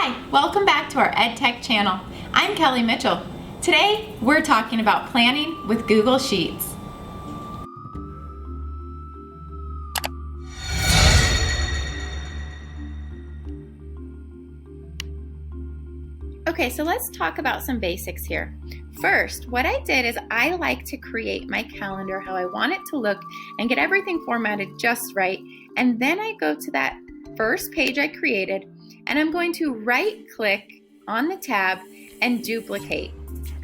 Hi, welcome back to our EdTech channel. I'm Kelly Mitchell. Today, we're talking about planning with Google Sheets. Okay, so let's talk about some basics here. First, what I did is I like to create my calendar how I want it to look and get everything formatted just right. And then I go to that first page I created and I'm going to right-click on the tab and duplicate.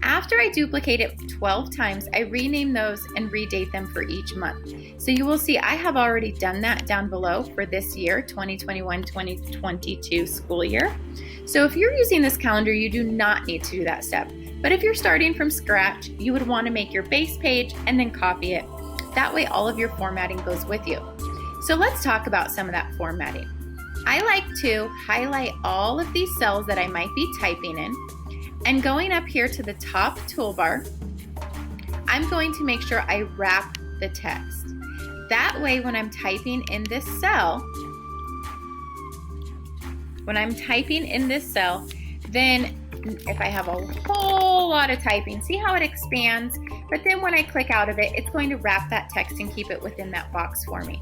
After I duplicate it 12 times, I rename those and redate them for each month. So you will see I have already done that down below for this year, 2021-2022 school year. So if you're using this calendar, you do not need to do that step. But if you're starting from scratch, you would want to make your base page and then copy it. That way all of your formatting goes with you. So let's talk about some of that formatting. I like to highlight all of these cells that I might be typing in, and going up here to the top toolbar, I'm going to make sure I wrap the text. That way when I'm typing in this cell, then if I have a whole lot of typing, see how it expands? But then when I click out of it, it's going to wrap that text and keep it within that box for me.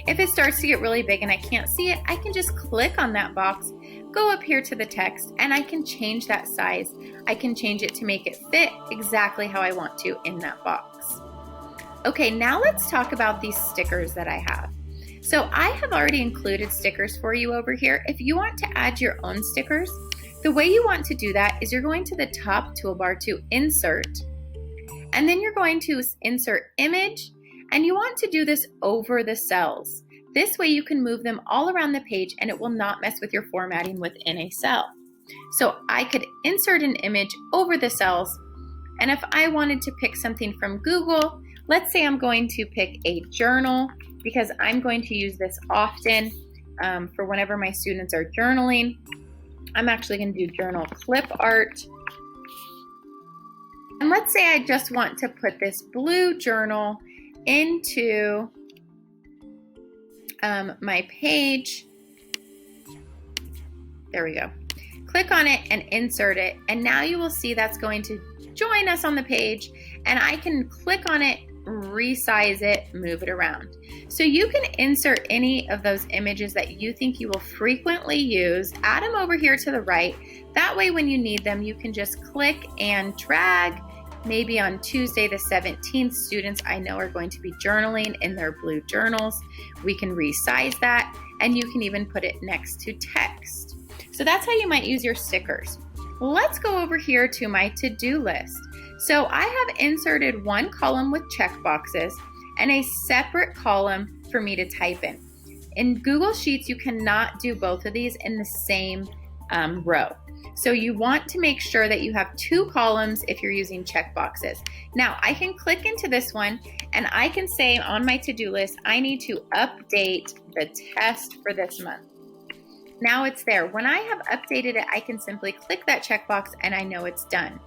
If it starts to get really big and I can't see it, I can just click on that box, go up here to the text, and I can change that size. I can change it to make it fit exactly how I want to in that box. Okay, now let's talk about these stickers that I have. So I have already included stickers for you over here. If you want to add your own stickers, the way you want to do that is you're going to the top toolbar to insert, and then you're going to insert image, and you want to do this over the cells. This way you can move them all around the page and it will not mess with your formatting within a cell. So I could insert an image over the cells, and if I wanted to pick something from Google, let's say I'm going to pick a journal because I'm going to use this often for whenever my students are journaling. I'm actually going to do journal clip art. And let's say I just want to put this blue journal into my page. There we go. Click on it and insert it. And now you will see that's going to join us on the page, and I can click on it, resize it, move it around. So you can insert any of those images that you think you will frequently use, add them over here to the right. That way when you need them, you can just click and drag. Maybe on Tuesday the 17th, students I know are going to be journaling in their blue journals. We can resize that, and you can even put it next to text. So that's how you might use your stickers. Let's go over here to my to-do list. So I have inserted one column with checkboxes and a separate column for me to type in. In Google Sheets, you cannot do both of these in the same row. So you want to make sure that you have two columns if you're using checkboxes. Now I can click into this one and I can say on my to-do list, I need to update the test for this month. Now it's there. When I have updated it, I can simply click that checkbox and I know it's done.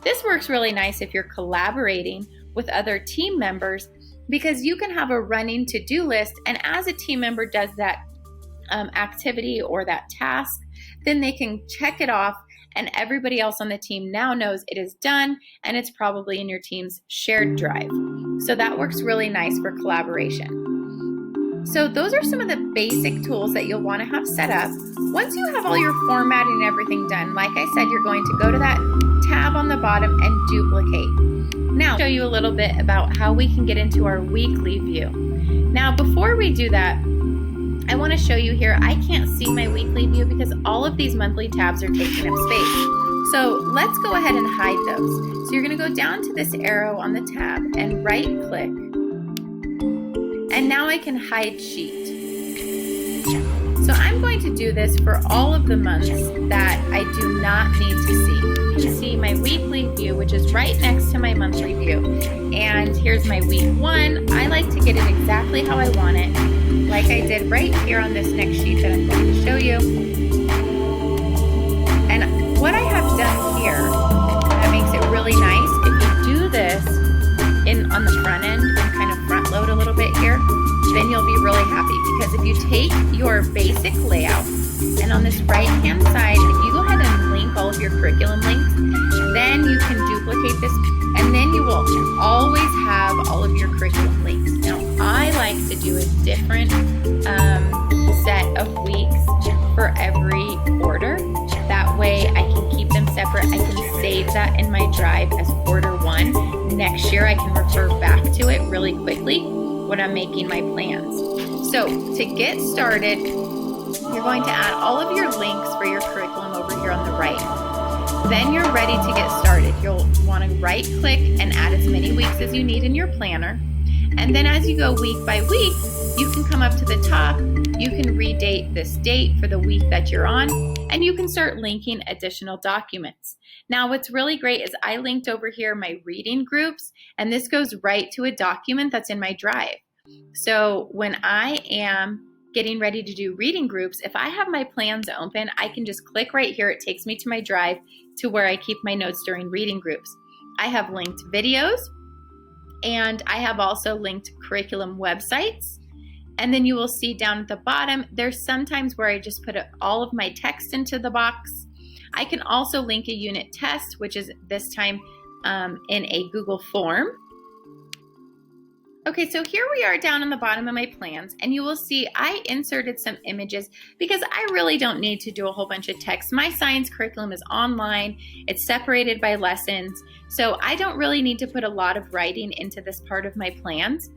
This works really nice if you're collaborating with other team members because you can have a running to-do list, and as a team member does that activity or that task, then they can check it off and everybody else on the team now knows it is done and it's probably in your team's shared drive. So that works really nice for collaboration. So those are some of the basic tools that you'll want to have set up. Once you have all your formatting and everything done, like I said, you're going to go to that tab on the bottom and duplicate. Now, I'll show you a little bit about how we can get into our weekly view. Now, before we do that, I want to show you here, I can't see my weekly view because all of these monthly tabs are taking up space. So let's go ahead and hide those. So you're going to go down to this arrow on the tab and right click. And now I can hide sheet. So I'm going to do this for all of the months that I do not need to see. You can see my weekly view, which is right next to my monthly view. And here's my week one. I like to get it exactly how I want it, like I did right here on this next sheet that I'm going to show you. And what I have done here that makes it really nice, if you do this on the front end and kind of front load a little bit here, then you'll be really happy, because if you take your basic layout and on this right hand side, if you go ahead and link all of your curriculum links, then you can duplicate this, and then you will always have all of your curriculum links. Now, I like to do a different set of weeks for every quarter. That way I can keep them separate. I can save that in my drive as quarter one. Next year I can refer back to it really quickly when I'm making my plans. So to get started, you're going to add all of your links for your curriculum over here on the right. Then you're ready to get started. You'll want to right click and add as many weeks as you need in your planner. And then as you go week by week, you can come up to the top, you can redate this date for the week that you're on, and you can start linking additional documents. Now, what's really great is I linked over here my reading groups, and this goes right to a document that's in my drive. So when I am getting ready to do reading groups, if I have my plans open, I can just click right here. It takes me to my drive to where I keep my notes during reading groups. I have linked videos, and I have also linked curriculum websites. And then you will see down at the bottom, there's sometimes where I just put all of my text into the box. I can also link a unit test, which is this time in a Google form. Okay, so here we are down on the bottom of my plans, and you will see I inserted some images because I really don't need to do a whole bunch of text. My science curriculum is online, it's separated by lessons, so I don't really need to put a lot of writing into this part of my plans.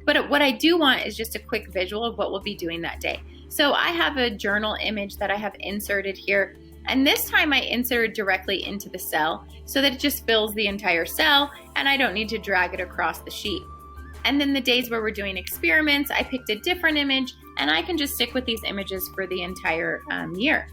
But what I do want is just a quick visual of what we'll be doing that day. So I have a journal image that I have inserted here, and this time I inserted directly into the cell so that it just fills the entire cell and I don't need to drag it across the sheet. And then the days where we're doing experiments, I picked a different image, and I can just stick with these images for the entire year.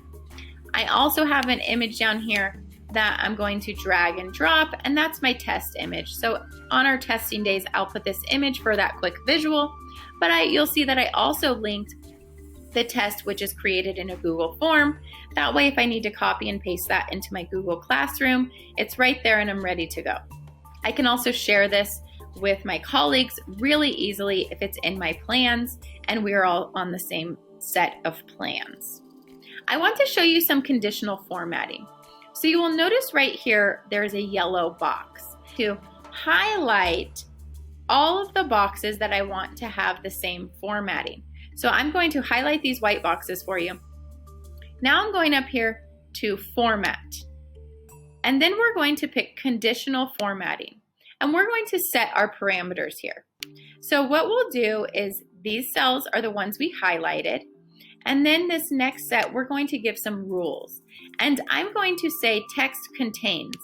I also have an image down here that I'm going to drag and drop, and that's my test image. So on our testing days, I'll put this image for that quick visual, but you'll see that I also linked the test, which is created in a Google form. That way, if I need to copy and paste that into my Google Classroom, it's right there and I'm ready to go. I can also share this with my colleagues really easily if it's in my plans and we're all on the same set of plans. I want to show you some conditional formatting. So you will notice right here, there's a yellow box to highlight all of the boxes that I want to have the same formatting. So I'm going to highlight these white boxes for you. Now I'm going up here to format. And then we're going to pick conditional formatting. And we're going to set our parameters here. So what we'll do is these cells are the ones we highlighted. And then this next set, we're going to give some rules. And I'm going to say text contains.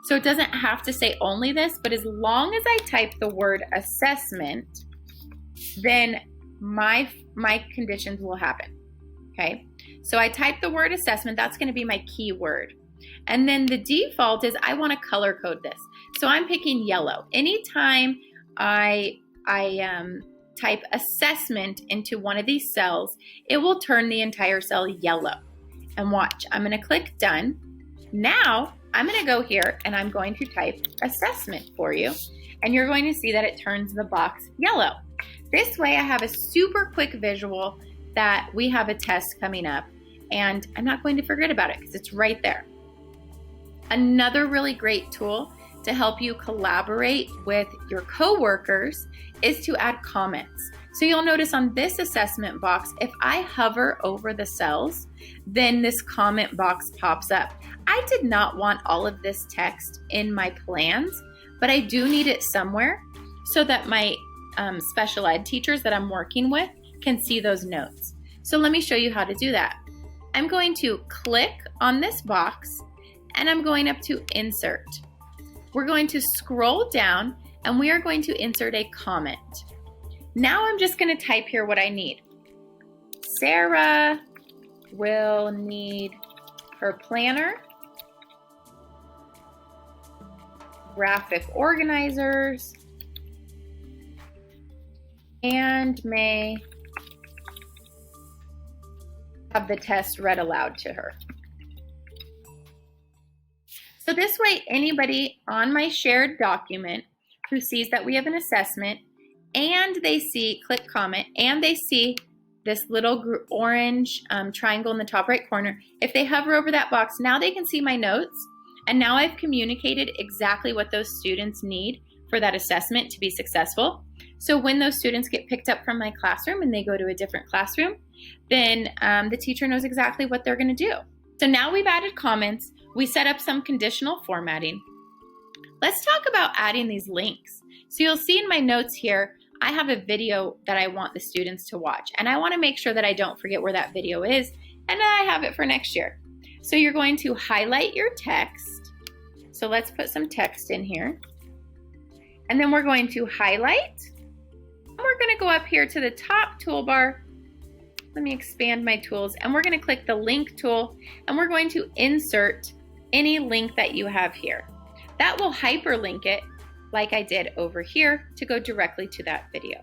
So it doesn't have to say only this, but as long as I type the word assessment, then my conditions will happen. Okay. So I type the word assessment, that's going to be my keyword. And then the default is I want to color code this. So I'm picking yellow. Anytime I type assessment into one of these cells, it will turn the entire cell yellow. And watch, I'm going to click done. Now I'm going to go here and I'm going to type assessment for you. And you're going to see that it turns the box yellow. This way I have a super quick visual that we have a test coming up and I'm not going to forget about it because it's right there. Another really great tool to help you collaborate with your coworkers is to add comments. So you'll notice on this assessment box, if I hover over the cells, then this comment box pops up. I did not want all of this text in my plans, but I do need it somewhere so that my special ed teachers that I'm working with can see those notes. So let me show you how to do that. I'm going to click on this box and I'm going up to insert. We're going to scroll down and we are going to insert a comment. Now I'm just going to type here what I need. Sarah will need her planner, graphic organizers, and may have the test read aloud to her. So this way, anybody on my shared document who sees that we have an assessment and they see, click comment, and they see this little orange triangle in the top right corner, if they hover over that box, now they can see my notes, and now I've communicated exactly what those students need for that assessment to be successful. So when those students get picked up from my classroom and they go to a different classroom, then the teacher knows exactly what they're going to do. So now we've added comments, we set up some conditional formatting. Let's talk about adding these links. So you'll see in my notes here, I have a video that I want the students to watch, and I want to make sure that I don't forget where that video is, and I have it for next year. So you're going to highlight your text. So let's put some text in here. And then we're going to highlight. And we're going to go up here to the top toolbar. Let me expand my tools, and we're going to click the link tool, and we're going to insert any link that you have here. That will hyperlink it like I did over here to go directly to that video.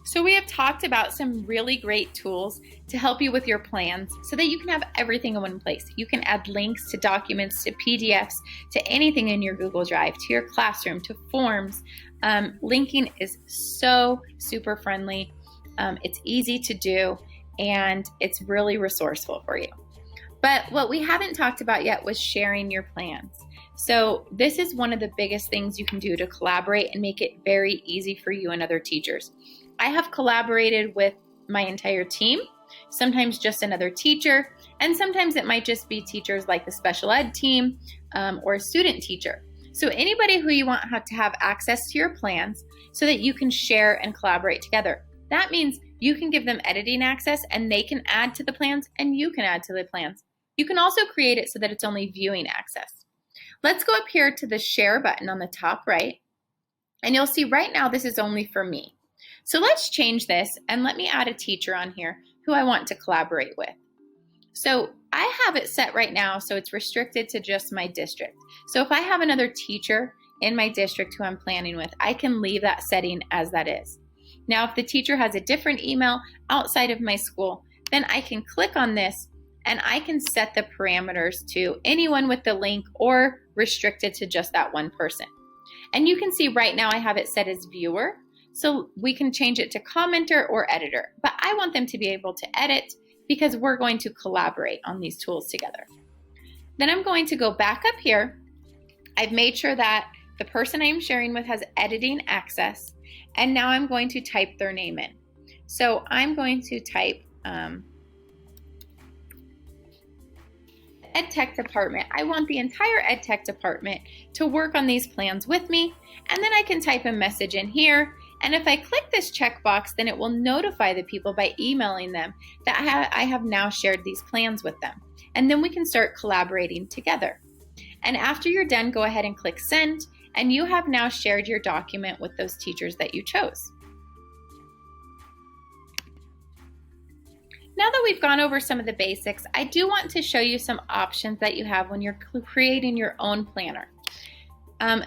So we have talked about some really great tools to help you with your plans so that you can have everything in one place. You can add links to documents, to PDFs, to anything in your Google Drive, to your classroom, to forms. Linking is so super friendly. It's easy to do, and it's really resourceful for you. But what we haven't talked about yet was sharing your plans. So this is one of the biggest things you can do to collaborate and make it very easy for you and other teachers. I have collaborated with my entire team, sometimes just another teacher, and sometimes it might just be teachers like the special ed team or a student teacher. So anybody who you want to have access to your plans so that you can share and collaborate together. That means you can give them editing access and they can add to the plans and you can add to the plans. You can also create it so that it's only viewing access. Let's go up here to the share button on the top right, and you'll see right now this is only for me. So let's change this and let me add a teacher on here who I want to collaborate with. So I have it set right now so it's restricted to just my district. So if I have another teacher in my district who I'm planning with, I can leave that setting as that is. Now if the teacher has a different email outside of my school, then I can click on this and I can set the parameters to anyone with the link or restricted to just that one person. And you can see right now I have it set as viewer, so we can change it to commenter or editor. But I want them to be able to edit because we're going to collaborate on these tools together. Then I'm going to go back up here. I've made sure that the person I'm sharing with has editing access, and now I'm going to type their name in. So I'm going to type EdTech department. I want the entire EdTech department to work on these plans with me, and then I can type a message in here, and if I click this checkbox, then it will notify the people by emailing them that I have now shared these plans with them, and then we can start collaborating together. And after you're done, go ahead and click send, and you have now shared your document with those teachers that you chose. Now that we've gone over some of the basics, I do want to show you some options that you have when you're creating your own planner.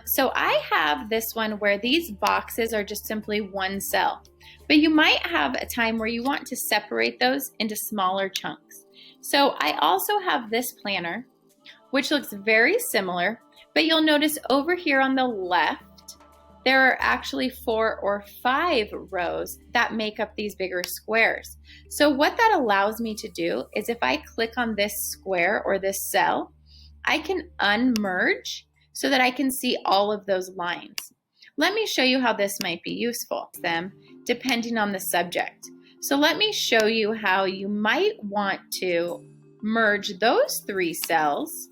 So I have this one where these boxes are just simply one cell, but you might have a time where you want to separate those into smaller chunks. So I also have this planner, which looks very similar, but you'll notice over here on the left, there are actually 4 or 5 rows that make up these bigger squares. So what that allows me to do is if I click on this square or this cell, I can unmerge so that I can see all of those lines. Let me show you how this might be useful to them depending on the subject. So let me show you how you might want to merge those 3 cells,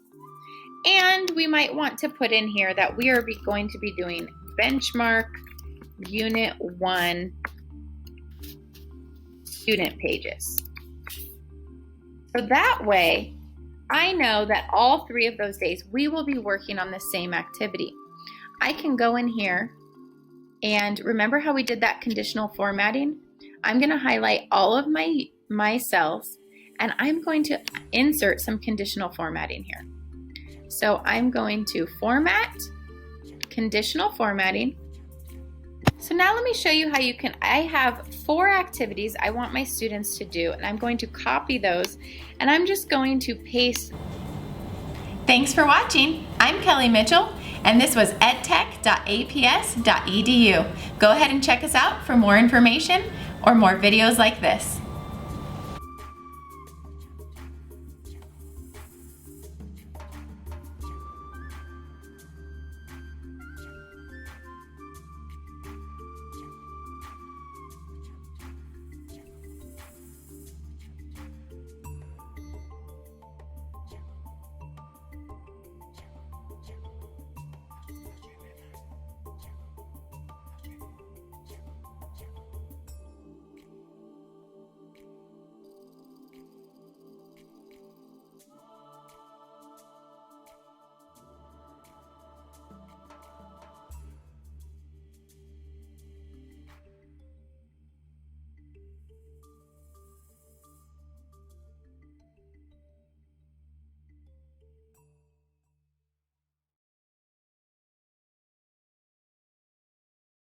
and we might want to put in here that we are going to be doing benchmark Unit 1 student pages. So that way, I know that all 3 of those days we will be working on the same activity. I can go in here and remember how we did that conditional formatting? I'm going to highlight all of my cells and I'm going to insert some conditional formatting here. So I'm going to format, conditional formatting. So now let me show you how you can, I have 4 activities I want my students to do, and I'm going to copy those, and I'm just going to paste. Thanks for watching. I'm Kelly Mitchell, and this was edtech.aps.edu. Go ahead and check us out for more information or more videos like this.